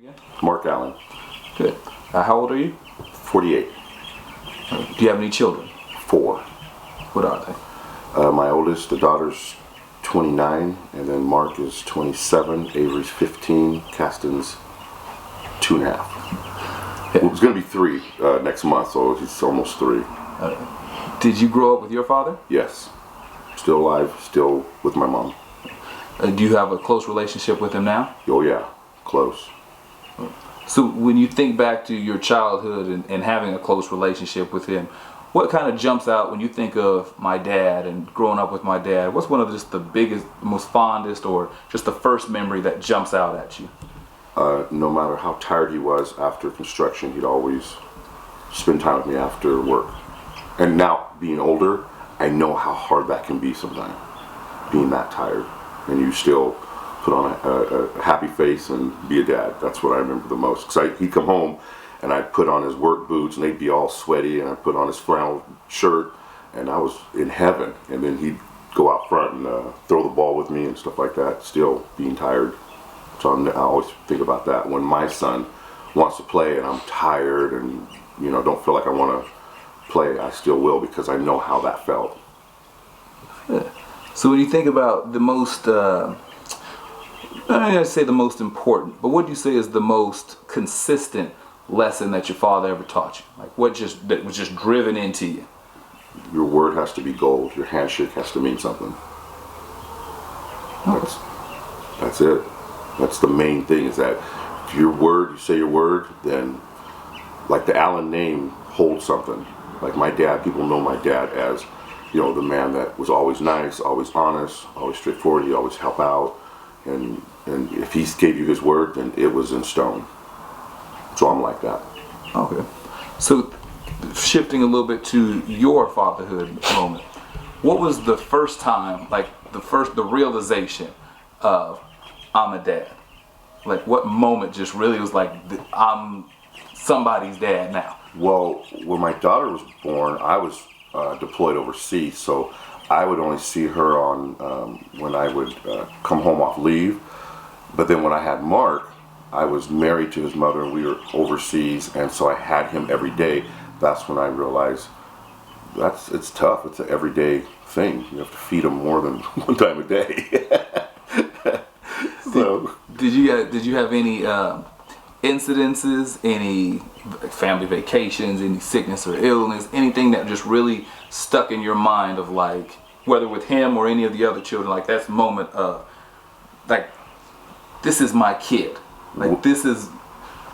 Yeah. Mark Allen, Good. How old are you? 48, Do you have any children? 4. What are they? My oldest, the daughter's 29, and then Mark is 27, Avery's 15, Caston's 2.5. Yeah. Well, it's going to be 3 next month, so he's almost 3. Did you grow up with your father? Yes, still alive, still with my mom. Do you have a close relationship with him now? Oh yeah, close. So when you think back to your childhood and having a close relationship with him, what kind of jumps out when you think of my dad and growing up with my dad? What's one of just the biggest, most fondest, or just the first memory that jumps out at you? No matter how tired he was after construction, he'd always spend time with me after work. And now, being older, I know how hard that can be sometimes, being that tired. And you still put on a happy face and be a dad. That's what I remember the most. Because he'd come home and I'd put on his work boots and they'd be all sweaty, and I'd put on his flannel shirt, and I was in heaven. And then he'd go out front and throw the ball with me and stuff like that, still being tired. So I always think about that. When my son wants to play and I'm tired and don't feel like I want to play, I still will, because I know how that felt. Yeah. So when you think about the most, I don't gonna say the most important, but what do you say is the most consistent lesson that your father ever taught you? Like that was just driven into you? Your word has to be gold. Your handshake has to mean something. That's it. That's the main thing, is that if you say your word, then like the Allen name holds something. Like my dad, people know my dad as, the man that was always nice, always honest, always straightforward. He always help out, and if he gave you his word, then it was in stone. So I'm like that. Okay. So shifting a little bit to your fatherhood moment, what was the first time, like the realization of I'm a dad? Like what moment just really was like, I'm somebody's dad now? Well, when my daughter was born, I was deployed overseas, so I would only see her on when I would come home off leave. But then when I had Mark, I was married to his mother and we were overseas, and so I had him every day. That's when I realized it's tough. It's an everyday thing. You have to feed him more than one time a day. So did you have any incidences, any family vacations, any sickness or illness, anything that just really stuck in your mind of like, whether with him or any of the other children, like that's moment of like, this is my kid, like this is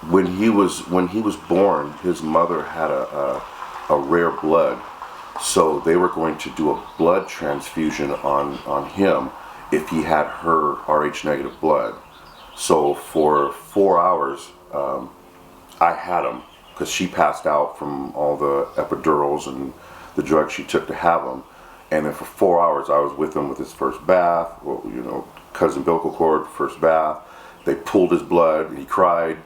when he was born, his mother had a rare blood, so they were going to do a blood transfusion on him if he had her Rh negative blood. So for 4 hours, I had him, because she passed out from all the epidurals and the drugs she took to have him. And then for 4 hours, I was with him with his first bath, cousin umbilical cord, first bath. They pulled his blood, and he cried.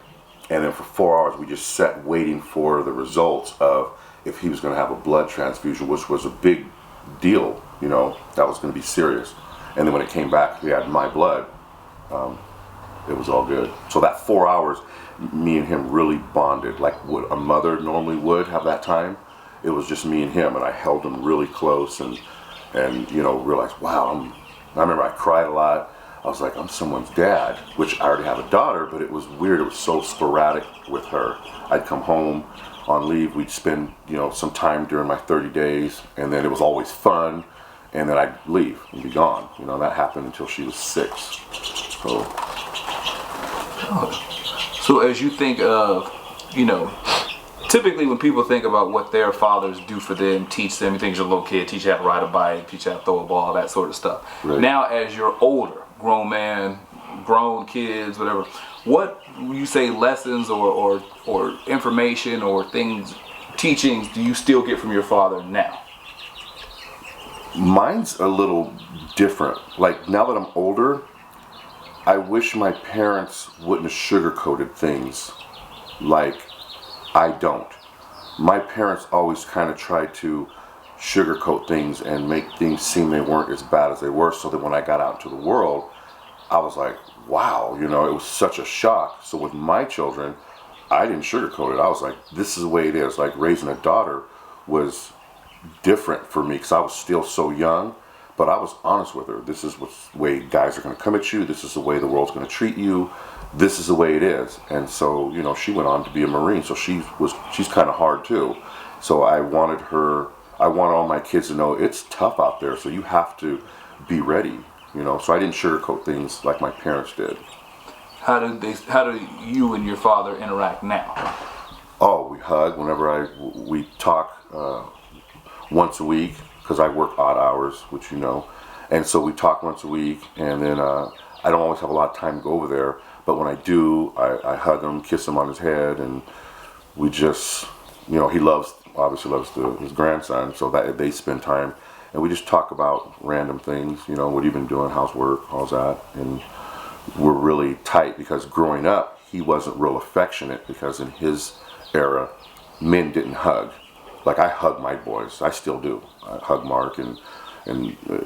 And then for 4 hours, we just sat waiting for the results of if he was going to have a blood transfusion, which was a big deal. That was going to be serious. And then when it came back, he had my blood. It was all good. So that 4 hours, me and him really bonded, like what a mother normally would have that time. It was just me and him, and I held him really close and realized, wow, I remember I cried a lot. I was like, I'm someone's dad, which I already have a daughter, but it was weird. It was so sporadic with her. I'd come home on leave. We'd spend, some time during my 30 days, and then it was always fun, and then I'd leave and be gone. That happened until she was 6. So as you think of, typically when people think about what their fathers do for them, teach them, you think as a little kid, teach you how to ride a bike, teach you how to throw a ball, that sort of stuff. Right. Now as you're older, grown man, grown kids, whatever, what you say lessons or information or things, teachings do you still get from your father now? Mine's a little different. Like now that I'm older, I wish my parents wouldn't have sugar-coated things like I don't. My parents always kind of tried to sugarcoat things and make things seem they weren't as bad as they were, so that when I got out into the world, I was like, wow, it was such a shock. So with my children, I didn't sugarcoat it. I was like, this is the way it is. Like raising a daughter was different for me because I was still so young, but I was honest with her. This is the way guys are going to come at you. This is the way the world's going to treat you. This is the way it is. And so, she went on to be a Marine, so she's kind of hard too. So I want all my kids to know it's tough out there, so you have to be ready, So I didn't sugarcoat things like my parents did. How do you and your father interact now? Oh, we hug whenever we talk once a week because I work odd hours, which and so we talk once a week, and then I don't always have a lot of time to go over there, but when I do, I hug him, kiss him on his head, and we just, he obviously loves his grandson, so that they spend time, and we just talk about random things, what have you been doing, how's work, how's that, and we're really tight because growing up, he wasn't real affectionate because in his era, men didn't hug. Like I hug my boys, I still do. I hug Mark and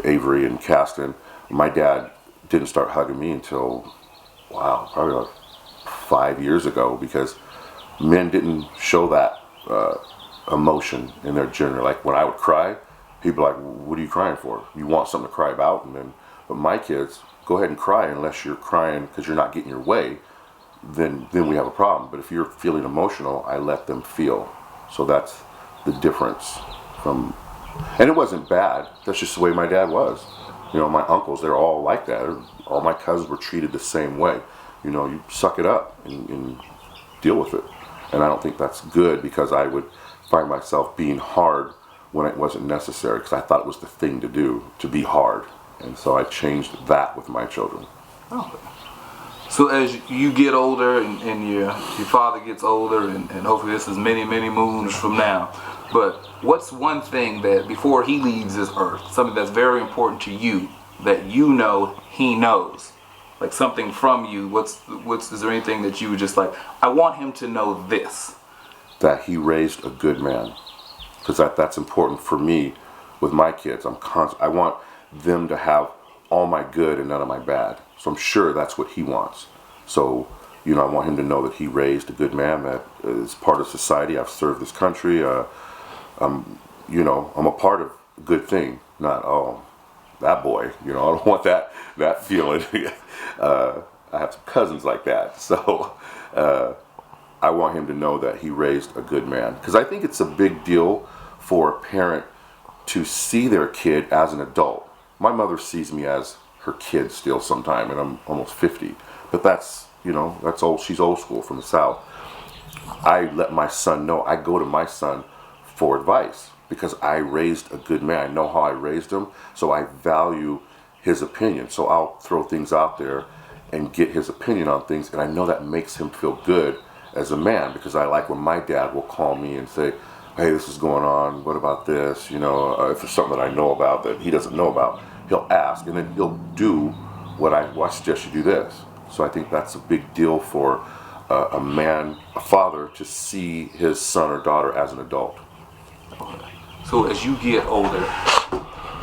Avery and Caston. My dad didn't start hugging me until, probably like 5 years ago because men didn't show that emotion in their gender. Like when I would cry, he'd be like, what are you crying for? You want something to cry about? But my kids, go ahead and cry unless you're crying because you're not getting your way, then we have a problem. But if you're feeling emotional, I let them feel. So that's the difference from, and it wasn't bad. That's just the way my dad was. My uncles, they're all like that. All my cousins were treated the same way. You suck it up and deal with it. And I don't think that's good because I would find myself being hard when it wasn't necessary because I thought it was the thing to do, to be hard. And so I changed that with my children. Oh. So as you get older and your father gets older, and hopefully this is many, many moons from now, but what's one thing that before he leaves this earth, something that's very important to you that he knows? Like something from you, is there anything that you would just like, I want him to know this? That he raised a good man. Because that's important for me with my kids. I want them to have all my good and none of my bad. So I'm sure that's what he wants. So, I want him to know that he raised a good man that is part of society. I've served this country. I'm a part of a good thing. Not, that boy. I don't want that feeling. I have some cousins like that. So I want him to know that he raised a good man. Because I think it's a big deal for a parent to see their kid as an adult. My mother sees me as her kid still sometime, and I'm almost 50. But that's old. She's old school from the South. I let my son know. I go to my son for advice because I raised a good man. I know how I raised him, so I value his opinion. So I'll throw things out there and get his opinion on things, and I know that makes him feel good as a man because I like when my dad will call me and say, hey, this is going on, what about this? If there's something that I know about that he doesn't know about, he'll ask, and then he'll do what I suggest you do this. So I think that's a big deal for a father, to see his son or daughter as an adult. So as you get older,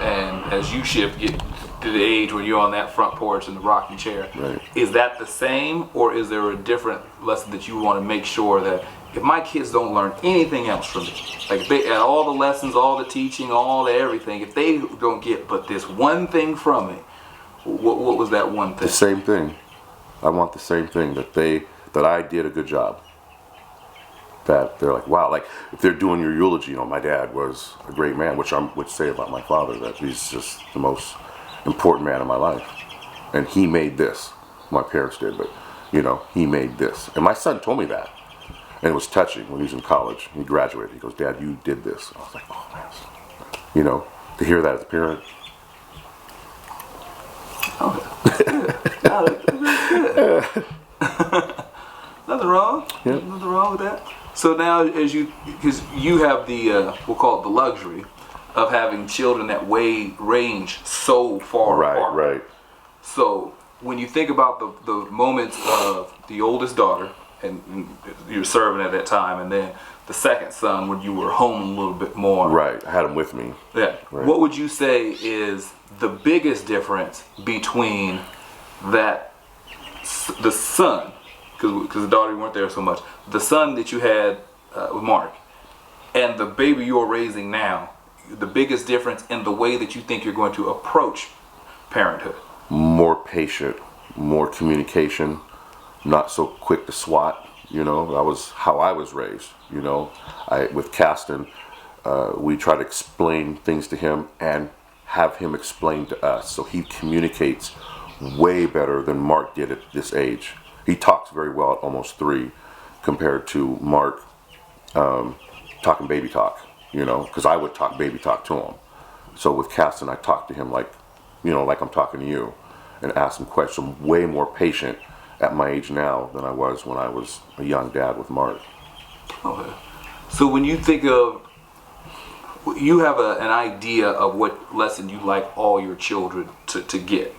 and as you get to the age where you're on that front porch in the rocking chair, right, is that the same, or is there a different lesson that you want to make sure that if my kids don't learn anything else from me, like if they at all the lessons, all the teaching, all the everything, if they don't get but this one thing from me, what was that one thing? The same thing. I want the same thing, that I did a good job. That they're like, wow, like if they're doing your eulogy, my dad was a great man, which I would say about my father, that he's just the most important man in my life. And he made this. My parents did, but he made this. And my son told me that. And it was touching when he was in college. He graduated. He goes, Dad, you did this. I was like, oh, man. To hear that as a parent. Nothing wrong. Yeah. Nothing wrong with that. So now, because you have the, we'll call it the luxury of having children that range so far apart. Right. So when you think about the moments of the oldest daughter, and you're serving at that time, and then the second son when you were home a little bit more. Right, I had him with me. Yeah. Right. What would you say is the biggest difference between that the son, because the daughter weren't there so much, the son that you had with Mark, and the baby you're raising now, the biggest difference in the way that you think you're going to approach parenthood? More patient, more communication, not so quick to swat. You know, that was how I was raised. You know, with Caston, we try to explain things to him and have him explain to us. So he communicates way better than Mark did at this age. He talks very well at almost 3 compared to Mark talking baby talk, you know, because I would talk baby talk to him. So with Caston, I talk to him like, you know, like I'm talking to you, and ask him questions. I'm way more patient at my age now than I was when I was a young dad with Mark. Okay. So when you think of, you have an idea of what lesson you like all your children to get.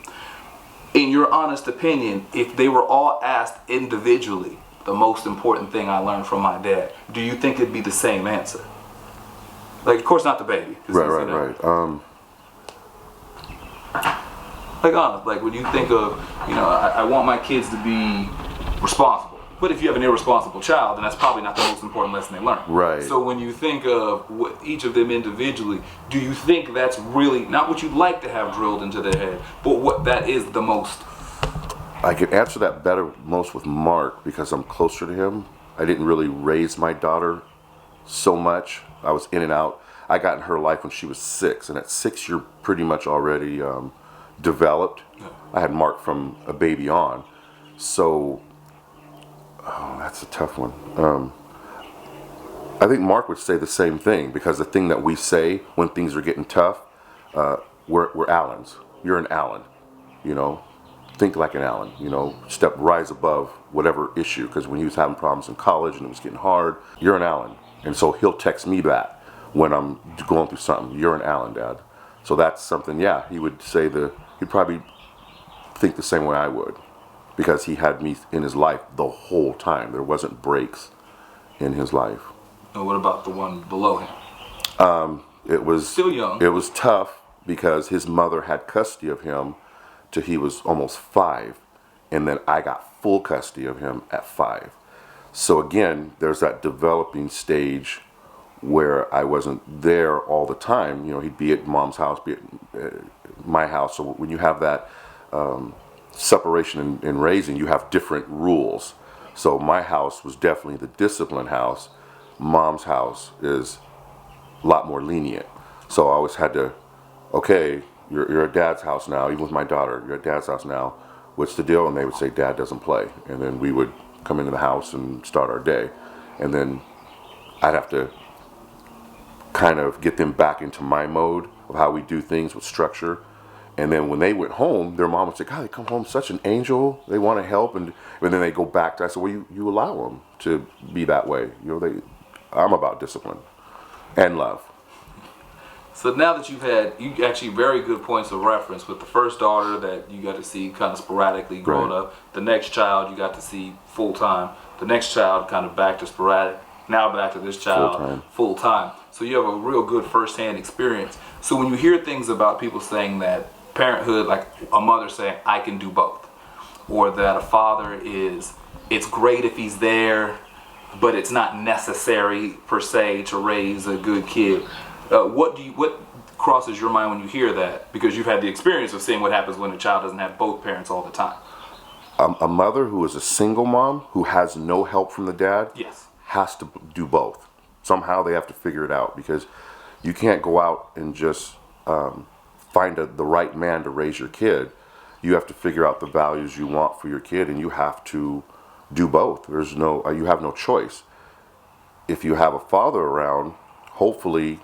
In your honest opinion, if they were all asked individually, the most important thing I learned from my dad, do you think it'd be the same answer? Like, of course not the baby. Right. Like, honest, like when you think of, you know, I want my kids to be responsible. But if you have an irresponsible child, then that's probably not the most important lesson they learn. Right. So when you think of each of them individually, do you think that's really not what you'd like to have drilled into their head, but what that is the most? I can answer that better most with Mark because I'm closer to him. I didn't really raise my daughter so much. I was in and out. I got in her life when she was 6, and at 6 you're pretty much already developed. Yeah. I had Mark from a baby on. So, that's a tough one. I think Mark would say the same thing, because the thing that we say when things are getting tough, we're Allens. You're an Allen, you know. Think like an Allen, you know. Rise above whatever issue, because when he was having problems in college and it was getting hard, you're an Allen. And so he'll text me back when I'm going through something. You're an Allen, Dad. So that's something, yeah, he would say he'd probably think the same way I would, because he had me in his life the whole time. There wasn't breaks in his life. And what about the one below him? It was still young. It was tough because his mother had custody of him till he was almost 5, and then I got full custody of him at 5. So again, there's that developing stage where I wasn't there all the time. You know, he'd be at mom's house, be at my house. So when you have that separation in raising, you have different rules. So my house was definitely the disciplined house. Mom's house is a lot more lenient. So I always had to, okay, you're at Dad's house now. Even with my daughter, you're at Dad's house now. What's the deal? And they would say, Dad doesn't play. And then we would come into the house and start our day. And then I'd have to kind of get them back into my mode of how we do things with structure. And then when they went home, their mom would say, God, they come home such an angel. They want to help. And then they go back to, I said, well, you allow them to be that way. You know, I'm about discipline and love. So now that you actually very good points of reference with the first daughter that you got to see kind of sporadically growing Right. up. The next child you got to see full time. The next child kind of back to sporadic. Now back to this child full time. So you have a real good first-hand experience. So when you hear things about people saying that parenthood, like a mother saying, I can do both, or that a father it's great if he's there, but it's not necessary per se to raise a good kid. What crosses your mind when you hear that? Because you've had the experience of seeing what happens when a child doesn't have both parents all the time. A mother who is a single mom who has no help from the dad Yes. has to do both. Somehow they have to figure it out, because you can't go out and just find the right man to raise your kid. You have to figure out the values you want for your kid, and you have to do both. You have no choice. If you have a father around, hopefully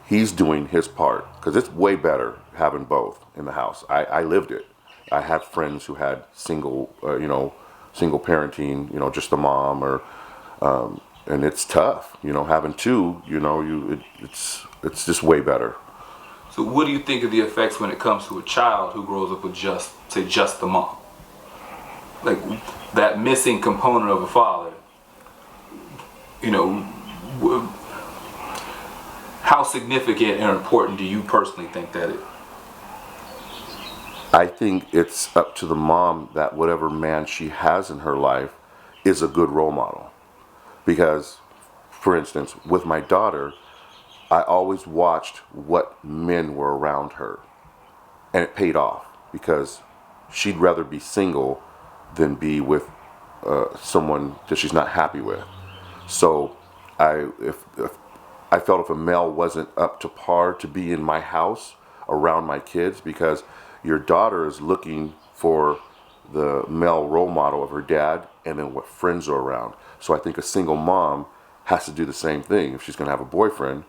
he's doing his part, because it's way better having both in the house. I lived it. I had friends who had single parenting, just the mom, or and it's tough, having two, it's just way better. So what do you think of the effects when it comes to a child who grows up with just the mom? Like that missing component of a father, how significant and important do you personally think that is? I think it's up to the mom that whatever man she has in her life is a good role model. Because, for instance, with my daughter, I always watched what men were around her. And it paid off because she'd rather be single than be with someone that she's not happy with. So if I felt if a male wasn't up to par to be in my house around my kids, because your daughter is looking for the male role model of her dad and then what friends are around. So I think a single mom has to do the same thing. If she's going to have a boyfriend,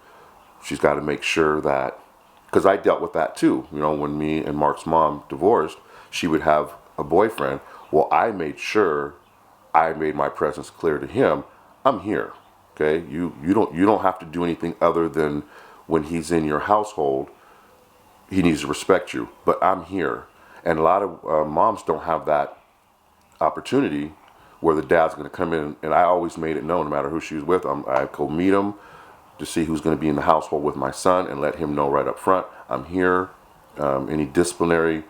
she's got to make sure that, because I dealt with that too. You know, when me and Mark's mom divorced, she would have a boyfriend. Well, I made sure I made my presence clear to him. I'm here. Okay, you don't have to do anything other than when he's in your household, he needs to respect you. But I'm here, and a lot of moms don't have that opportunity where the dad's going to come in. And I always made it known, no matter who she was with, I go meet him to see who's going to be in the household with my son and let him know right up front, I'm here. Any disciplinary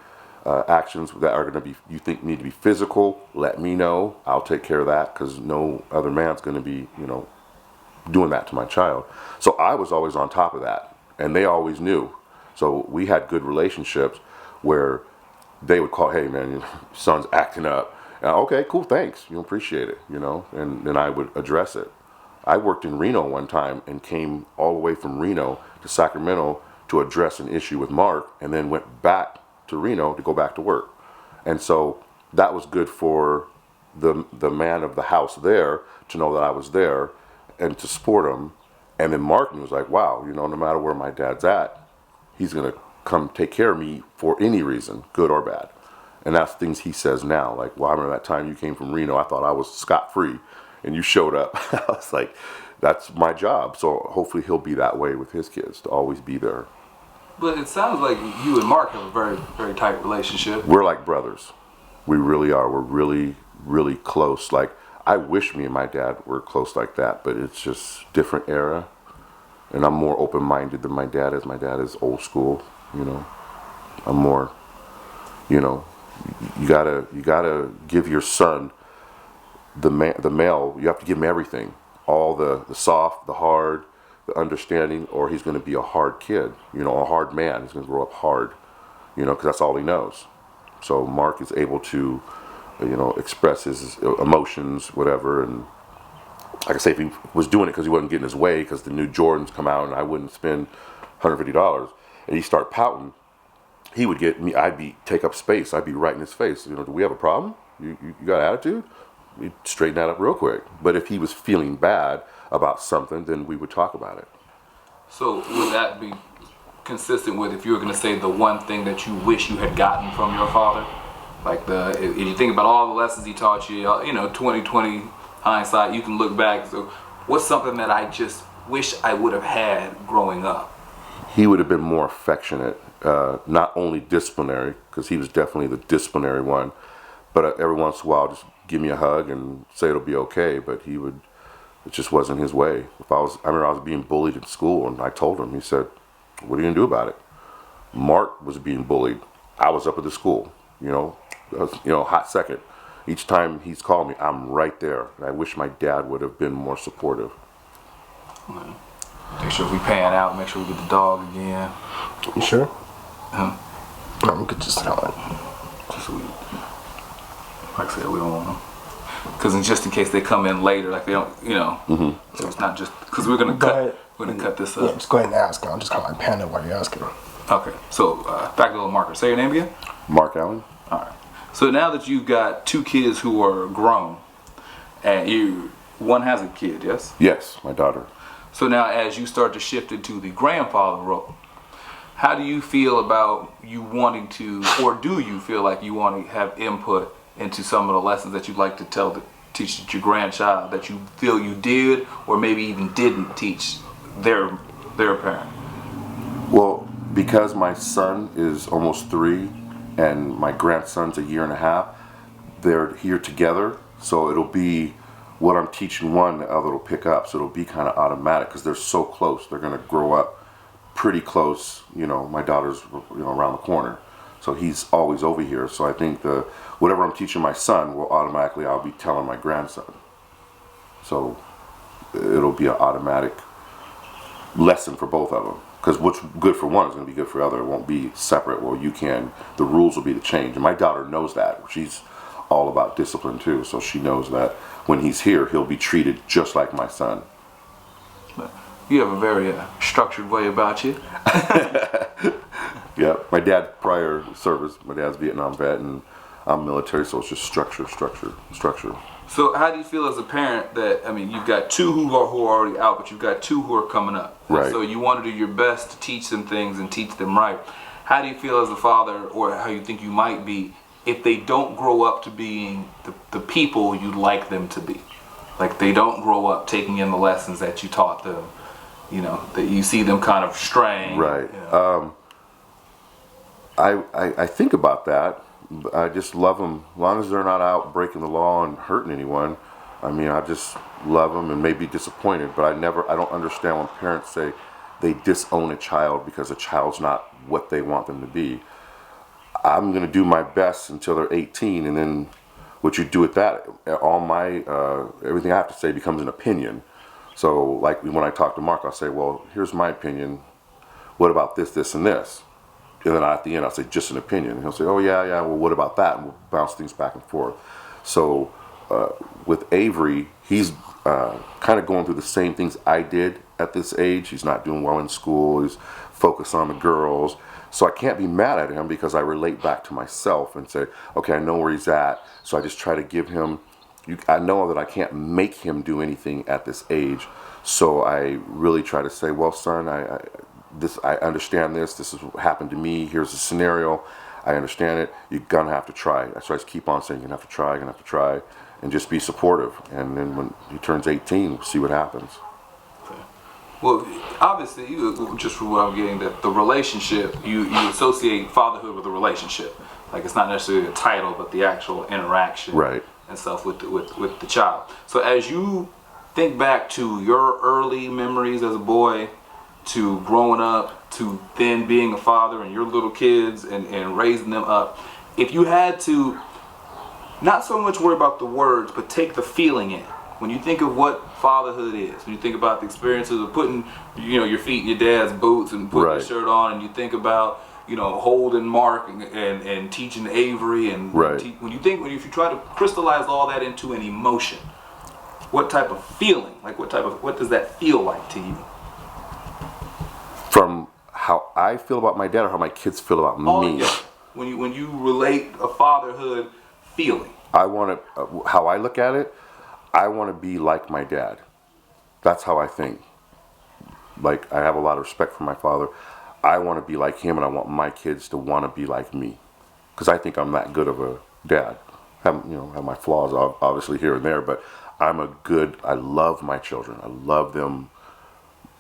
actions that are going to be, you think need to be physical, let me know. I'll take care of that, because no other man's going to be, doing that to my child. So I was always on top of that, and they always knew. So we had good relationships where they would call, hey man, your son's acting up. And, okay, cool, thanks. Appreciate it, and then I would address it. I worked in Reno one time and came all the way from Reno to Sacramento to address an issue with Mark, and then went back to Reno to go back to work. And so that was good for the man of the house there to know that I was there and to support him. And then Mark was like, wow, no matter where my dad's at, he's going to come take care of me for any reason, good or bad. And that's things he says now. Like, well, I remember that time you came from Reno, I thought I was scot-free, and you showed up. I was like, that's my job. So hopefully he'll be that way with his kids, to always be there. But it sounds like you and Mark have a very, very tight relationship. We're like brothers. We really are. We're really, really close. Like, I wish me and my dad were close like that, but it's just different era. And I'm more open-minded than my dad is. My dad is old school, I'm more, you gotta give your son the male. You have to give him everything, all the soft, the hard, the understanding, or he's going to be a hard kid, a hard man. He's going to grow up hard, because that's all he knows. So Mark is able to, express his emotions, whatever. And like I say, if he was doing it because he wasn't getting his way, because the new Jordans come out and I wouldn't spend $150, and he start pouting, he would get me. Take up space. I'd be right in his face. Do we have a problem? You got attitude? We'd straighten that up real quick. But if he was feeling bad about something, then we would talk about it. So would that be consistent with, if you were going to say the one thing that you wish you had gotten from your father? Like, if you think about all the lessons he taught you, 2020 hindsight, you can look back. So what's something that I just wish I would have had growing up? He would have been more affectionate, not only disciplinary, because he was definitely the disciplinary one, but every once in a while just give me a hug and say it'll be okay. But it just wasn't his way. I remember I was being bullied in school, and I told him. He said, what are you going to do about it? Mark was being bullied. I was up at the school, hot second. Each time he's called me, I'm right there. And I wish my dad would have been more supportive. Make sure we pan out, make sure we get the dog again. You sure? Huh? No, we could just tell it. Like I said, we don't want them. Because just in case they come in later, like they don't, Mm-hmm. So it's not just, because we're going to cut this up. Yeah, just go ahead and ask. I'll just call my panda while you're asking. Okay, so back to the marker. Say your name again? Mark Allen. All right. So now that you've got two kids who are grown, and one has a kid, yes? Yes, my daughter. So now as you start to shift into the grandfather role, how do you feel about you wanting to, or do you feel like you want to have input into some of the lessons that you'd like to teach your grandchild that you feel you did, or maybe even didn't teach their parent? Well, because my son is almost 3 and my grandson's a year and a half, they're here together, so it'll be what I'm teaching one, the other will pick up, so it'll be kind of automatic because they're so close. They're going to grow up pretty close. My daughter's around the corner, So he's always over here. So I think whatever I'm teaching my son will automatically I'll be telling my grandson. So it'll be an automatic lesson for both of them. Because what's good for one is going to be good for the other. It won't be separate. Well, the rules will be the change. And my daughter knows that. She's all about discipline too. So she knows that when he's here, he'll be treated just like my son. You have a very structured way about you. Yeah, my dad prior service, my dad's Vietnam vet and I'm military, so it's just structure. So how do you feel as a parent that, I mean, you've got two who are already out, but you've got two who are coming up. Right. So you want to do your best to teach them things and teach them right. How do you feel as a father, or how you think you might be, if they don't grow up to being the people you'd like them to be? Like they don't grow up taking in the lessons that you taught them, that you see them kind of straying. Right. I think about that. I just love them as long as they're not out breaking the law and hurting anyone. I mean, I just love them and may be disappointed, but I don't understand when parents say they disown a child because a child's not what they want them to be. I'm going to do my best until they're 18, and then what you do with that, all my everything I have to say becomes an opinion. So like when I talk to Mark, I'll say, well, here's my opinion. What about this, this, and this? And then at the end, I'll say, just an opinion. And he'll say, oh, yeah, well, what about that? And we'll bounce things back and forth. So with Avery, he's kind of going through the same things I did at this age. He's not doing well in school. He's focused on the girls. So I can't be mad at him because I relate back to myself and say, okay, I know where he's at. So I just try to give him, I know that I can't make him do anything at this age. So I really try to say, well, son, I understand this is what happened to me, here's the scenario, I understand it, you're gonna have to try. So I just keep on saying you're gonna have to try, and just be supportive. And then when he turns 18, we'll see what happens. Okay. Well, obviously, just from what I'm getting, that the relationship, you associate fatherhood with a relationship. Like it's not necessarily a title, but the actual interaction, right, and stuff with the child. So as you think back to your early memories as a boy, to growing up, to then being a father and your little kids and raising them up, if you had to not so much worry about the words, but take the feeling in, when you think of what fatherhood is, when you think about the experiences of putting your feet in your dad's boots and putting your shirt on, and you think about holding Mark and teaching Avery, and if you try to crystallize all that into an emotion, what type of feeling, what does that feel like to you? From how I feel about my dad or how my kids feel about me? Yeah. When you relate a fatherhood feeling. I want to, how I look at it, I want to be like my dad. That's how I think. Like, I have a lot of respect for my father. I want to be like him, and I want my kids to want to be like me. Because I think I'm that good of a dad. Have my flaws obviously here and there, but I love my children. I love them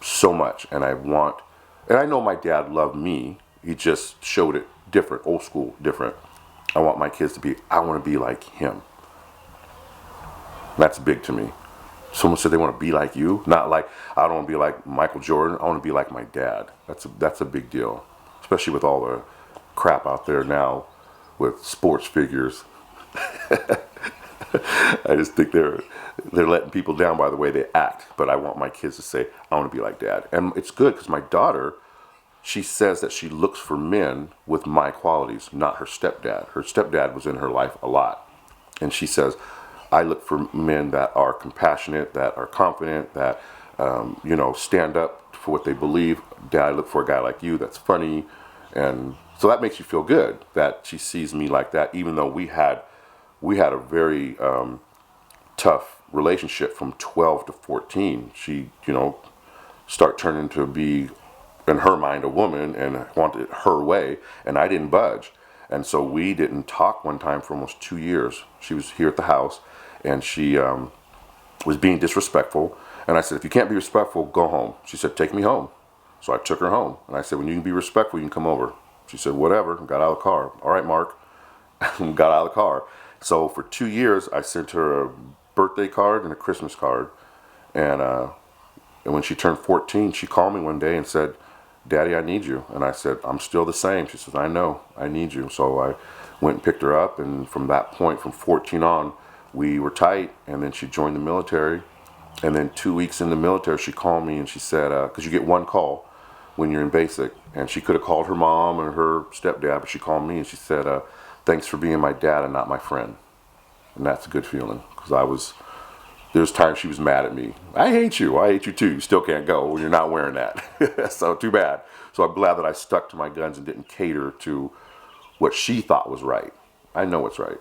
so much, and I know my dad loved me. He just showed it different, old school, different. I want my kids I want to be like him. That's big to me. Someone said they want to be like you. Not like, I don't want to be like Michael Jordan. I want to be like my dad. That's a big deal. Especially with all the crap out there now with sports figures. I just think they're letting people down by the way they act. But I want my kids to say, I want to be like dad. And it's good because my daughter, she says that she looks for men with my qualities, not her stepdad. Her stepdad was in her life a lot. And she says, I look for men that are compassionate, that are confident, that stand up for what they believe. Dad, I look for a guy like you that's funny. And so that makes you feel good that she sees me like that, even though we had a very tough relationship from 12 to 14. She, start turning to be, in her mind, a woman and wanted it her way, and I didn't budge. And so we didn't talk one time for almost 2 years. She was here at the house, and she was being disrespectful. And I said, if you can't be respectful, go home. She said, take me home. So I took her home. And I said, when you can be respectful, you can come over. She said, whatever. Got out of the car. All right, Mark. Got out of the car. So for 2 years, I sent her a birthday card and a Christmas card. And when she turned 14, she called me one day and said, Daddy, I need you. And I said, I'm still the same. She says, I know, I need you. So I went and picked her up, and from that point, from 14 on, we were tight. And then she joined the military. And then 2 weeks in the military, she called me and she said, because you get one call when you're in basic, and she could have called her mom or her stepdad, but she called me and she said, thanks for being my dad and not my friend. And that's a good feeling, because there's times she was mad at me. I hate you too. You still can't go when you're not wearing that. So too bad. So I'm glad that I stuck to my guns and didn't cater to what she thought was right. I know what's right.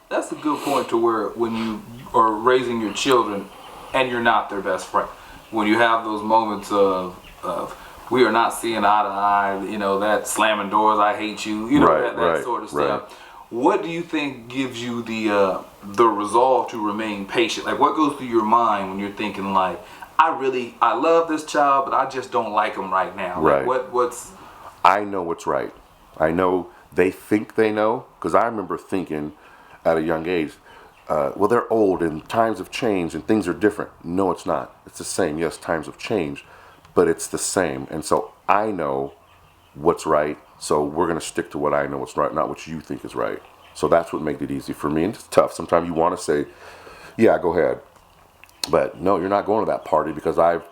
That's a good point, to where when you are raising your children and you're not their best friend, when you have those moments of we are not seeing eye to eye, that slamming doors, I hate you, that sort of stuff. Right. What do you think gives you the resolve to remain patient? Like, what goes through your mind when you're thinking, like, I love this child, but I just don't like him right now? Right. Like, what's... I know what's right. I know they think they know, because I remember thinking at a young age, well, they're old and times have changed and things are different. No, it's not. It's the same. Yes, times have changed, but it's the same. And so I know what's right. So we're going to stick to what I know what's right, not what you think is right. So that's what made it easy for me. And it's tough. Sometimes you want to say, yeah, go ahead. But no, you're not going to that party, because I've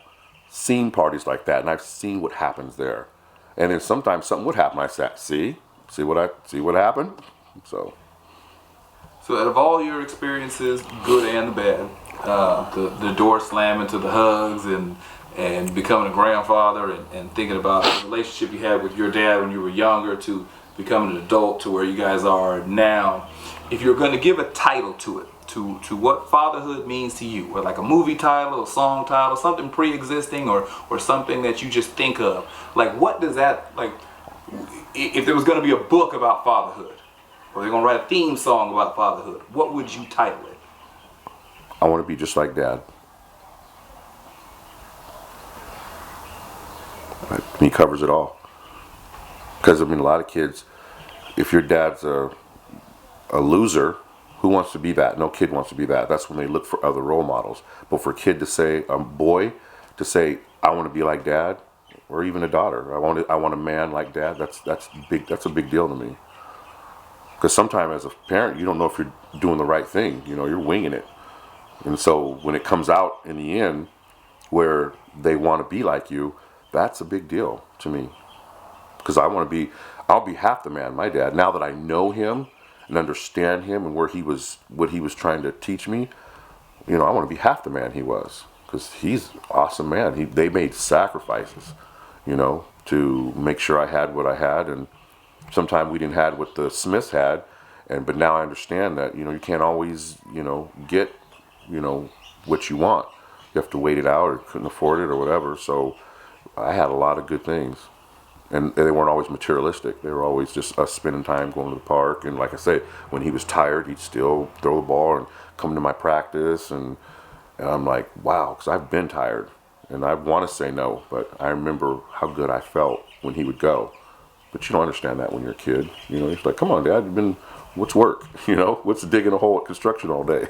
seen parties like that and I've seen what happens there. And then sometimes something would happen. I said, see what happened? So out of all your experiences, good and the bad, the door slamming to the hugs and becoming a grandfather and thinking about the relationship you had with your dad when you were younger, to becoming an adult to where you guys are now, if you're going to give a title to it, to what fatherhood means to you, or like a movie title, a song title, something pre-existing, or something that you just think of, like, what does that, like, if there was going to be a book about fatherhood, or they're going to write a theme song about fatherhood, what would you title it? I want to be just like Dad. He covers it all. Because, a lot of kids, if your dad's a loser, who wants to be that? No kid wants to be that. That's when they look for other role models. But for a kid to say, a boy, to say, I want to be like Dad, or even a daughter, I want a man like Dad, that's big. That's a big deal to me. Because sometimes as a parent, you don't know if you're doing the right thing. You're winging it. And so when it comes out in the end where they want to be like you, that's a big deal to me. Because I'll be half the man my dad. Now that I know him and understand him and what he was trying to teach me, I want to be half the man he was. Because he's an awesome man. They made sacrifices, to make sure I had what I had. And sometimes we didn't have what the Smiths had. But now I understand that, you can't always, get, what you want. You have to wait it out, or couldn't afford it, or whatever. So I had a lot of good things. And they weren't always materialistic. They were always just us spending time going to the park. And like I say, when he was tired, he'd still throw the ball and come to my practice. And I'm like, wow, because I've been tired. And I want to say no, but I remember how good I felt when he would go. But you don't understand that when you're a kid. You're like, come on, Dad, what's work? What's digging a hole at construction all day?